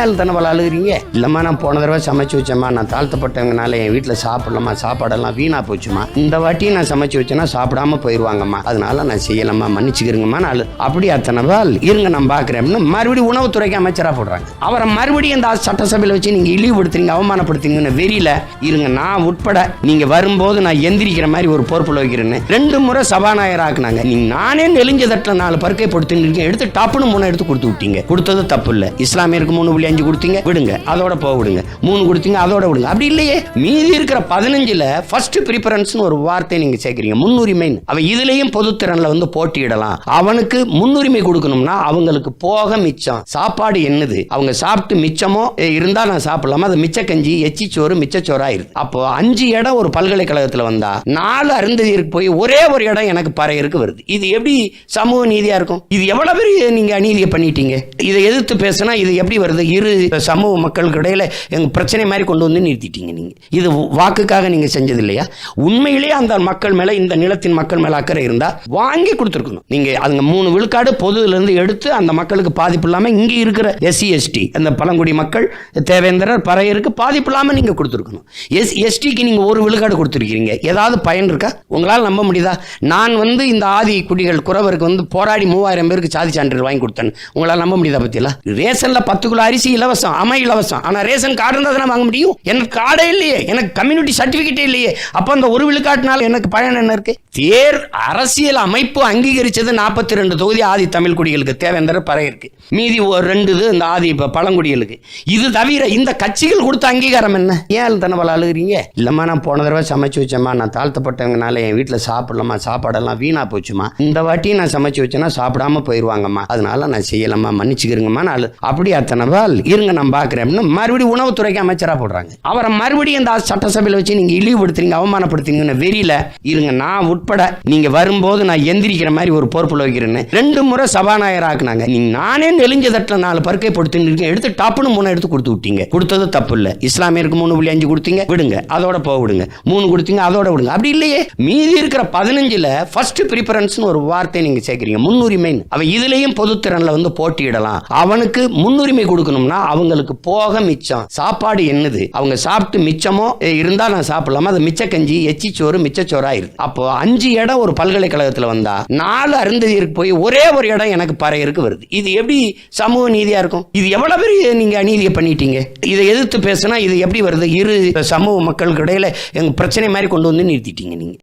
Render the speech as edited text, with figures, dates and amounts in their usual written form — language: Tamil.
ஏன் தானே அழுகுறீங்க? இல்லம்மா நான் போன தடவை சமைச்சு வச்சேம்மா, நான் தாழ்த்தப்பட்டவங்கனால என் வீட்டில் சாப்பிடலாமா, சாப்பாடெல்லாம் வீணா போச்சுமா, இந்த வாட்டியும் நான் சமைச்சு வச்சேன்னா சாப்பிடாம போயிடுவாங்கம்மா, அதனால நான் செய்யலாமா, மன்னிச்சுக்கிறீங்கம்மா. அப்படி அத்தனைவால் இருங்க நான் பார்க்குறேன் அப்படின்னு மறுபடியும் உணவுத்துறைக்கு அமைச்சராக போடுறாங்க. அவரை மறுபடியும் இந்த சட்டசபையில் வச்சு நீங்கள் இழிவுபடுத்துறீங்க, அவமானப்படுத்துறீங்கன்னு வெறியில இருங்க நான் உட்பட நீங்க வரும்போது நான் எந்திரிக்கிற மாதிரி ஒரு பொறுப்புல வைக்கிறேன்னு 2 முறை சபாநாயகர் ஆக்குனாங்க. நீங்க நானே நெலிஞ்ச தட்டில் 4 பருக்கை படுத்துன்னு எடுத்து டாப்புன்னு 3 எடுத்து கொடுத்து விட்டீங்க. கொடுத்தது தப்பு இல்லை. இஸ்லாமியருக்கு 3.5 கொடுத்தீங்க, விடுங்க, அதோட போக விடுங்க. 3 கொடுத்தீங்க, அதோட விடுங்க. அப்படி இல்லையே, மீதி இருக்கிற 15ல ஃபர்ஸ்ட் ப்ரிஃபரன்ஸ் ஒரு வார்த்தை நீங்க சேர்க்கிறீங்க, முன்னுரிமை. அவன் இதுலயும் பொதுத்திறன்ல வந்து போட்டியிடலாம், அவனுக்கு முன்னுரிமை கொடுக்கணும்னா அவங்களுக்கு போக மிச்சம் சாப்பாடு என்னது, அவங்க சாப்பிட்டு மிச்சமோ இருந்தா நான் சாப்பிடலாமா, அது மிச்ச கஞ்சி எச்சிச்சோறு மிச்சச்சோறாயிருது. அப்போ 5 இடம் ஒரு பல்கலைக்கழகத்தில் வந்தா 4 அருந்ததியருக்கு போய் ஒரே ஒரு இடம் எனக்கு பறையருக்கு வருது. இது எப்படி சமூக நீதியா இருக்கும்? இது எவ்வளவு பெரிய நீங்க அநீதியை பண்ணிட்டீங்க. இதை எதிர்த்து பேசினா இது எப்படி வருது? இரு சமூக மக்களுக்கு இடையில எங்க பிரச்சனை மாதிரி கொண்டு வந்து நிறுத்திட்டீங்க. நீங்க இது வாக்குக்காக நீங்க செஞ்சது இல்லையா? உண்மையிலேயே அந்த மக்கள் மேல, இந்த நிலத்தின் மக்கள் மேல அக்கறை இருந்தா வாங்கி கொடுத்துருக்கணும். நீங்க அதுங்க 3 விழுக்காடு பொதுல இருந்து எடுத்து அந்த மக்களுக்கு பாதிப்பு இல்லாம இங்க இருக்கிற SC ST அந்த பழங்குடி மக்கள் தேவேந்திரர் பறையருக்கு பாதிப்பு இல்லாம நீங்க கொடுத்துருக்கணும். STக்கு நீங்க 1 விழுக்காடு கொடுத்துருக்கீங்க. ஏதாவது பயன் இருக்கா? உங்களால் நம்ப முடியுதா? நான் இந்த ஆதி குடிகள் குறவருக்கு போராடி 3000 பேருக்கு சாதி சான்றிதழ் வாங்கி கொடுத்தேன். உங்களால் நம்ப முடியுதா? பத்தியெல்லாம் ரேஷன்ல 10 கிலோ அரிசி இலவசம், இலவசம். ஆனா ரேஷன் கார்டு இருந்தா தானே வாங்க முடியும். எனக்கு கார்டே இல்லையே, எனக்கு கம்யூனிட்டி சர்டிபிகேட்டே இல்லையே. அப்ப அந்த 1 விழுக்காட்டுனால எனக்கு பயன் என்ன இருக்கு? அரசியல் அமைப்பு அங்கீகரிச்சது 42 தொகுதி ஆதி தமிழ் குடிகளுக்கு, தேவேந்திர பறையருக்கு, மீதி 2 இந்த ஆதி பழங்குடிகளுக்கு. இது தவிர இந்த கட்சிகள் கொடுத்த அங்கீகாரம் என்ன? ஏன் தானே அழுகுறீங்க? இல்லம்மா நான் போன தடவை சமைச்சு வச்சேம்மா, நான் தாழ்த்தப்பட்டவங்கனால என் வீட்டில் சாப்பிடலாமா, சாப்பாடெல்லாம் வீணா போச்சுமா, இந்த வாட்டியும் நான் சமைச்சு வச்சேன்னா சாப்பிடாம போயிடுவாங்கம்மா, அதனால நான் செய்யலாமா, மன்னிச்சுக்கிறீங்கம்மா. அப்படி அத்தனைவால் இருங்க நான் பார்க்குறேன் அப்படின்னு மறுபடியும் உணவுத்துறைக்கு அமைச்சராக போடுறாங்க. அவரை மறுபடியும் இந்த சட்டசபையில் வச்சு நீங்க இழிவுபடுத்துறீங்க, அவமானப்படுத்துறீங்கன்னு வெறியில இருங்க நான் உட்பட நீங்க வரும்போது நான் எந்திரிக்கிற மாதிரி ஒரு பொறுப்புல வைக்கிறேன்னு 2 முறை சபாநாயகர் ஆக்குனாங்க. நீங்க நானே நெலிஞ்ச தட்டில் 4 பருக்கை படுத்துன்னு எடுத்து டாப்புன்னு 3 எடுத்து கொடுத்து விட்டீங்க. கொடுத்தது தப்பு இல்லை. இஸ்லாமியருக்கு 3.5 கொடுத்தீங்க, விடுங்க, அதோட போக விடுங்க. 3 கொடுத்தீங்க, அதோட விடுங்க. அப்படி இல்லையே, மீதி இருக்கிற 15ல ஃபர்ஸ்ட் ப்ரிஃபரன்ஸ் ஒரு வார்த்தை நீங்க சேர்க்கிறீங்க, முன்னுரிமை. அவன் இதுலயும் பொதுத்திறன்ல வந்து போட்டியிடலாம், அவனுக்கு முன்னுரிமை கொடுக்கணும்னா அவங்களுக்கு போக மிச்சம் சாப்பாடு என்னது, அவங்க சாப்பிட்டு மிச்சமோ இருந்தா நான் சாப்பிடலாமா, அது மிச்ச கஞ்சி எச்சிச்சோறு மிச்சச்சோறாயிருது. அப்போ 5 இடம் ஒரு பல்கலைக்கழகத்தில் வந்தா 4 அருந்ததியருக்கு போய் ஒரே ஒரு இடம் எனக்கு பறையருக்கு வருது. இது எப்படி சமூக நீதியா இருக்கும்? இது எவ்வளவு பெரிய நீங்க அநீதியை பண்ணிட்டீங்க. இதை எதிர்த்து பேசினா இது எப்படி வருது? இரு சமூக மக்களுக்கு இடையில எங்க பிரச்சனை மாதிரி கொண்டு வந்து நிறுத்திட்டீங்க நீங்க.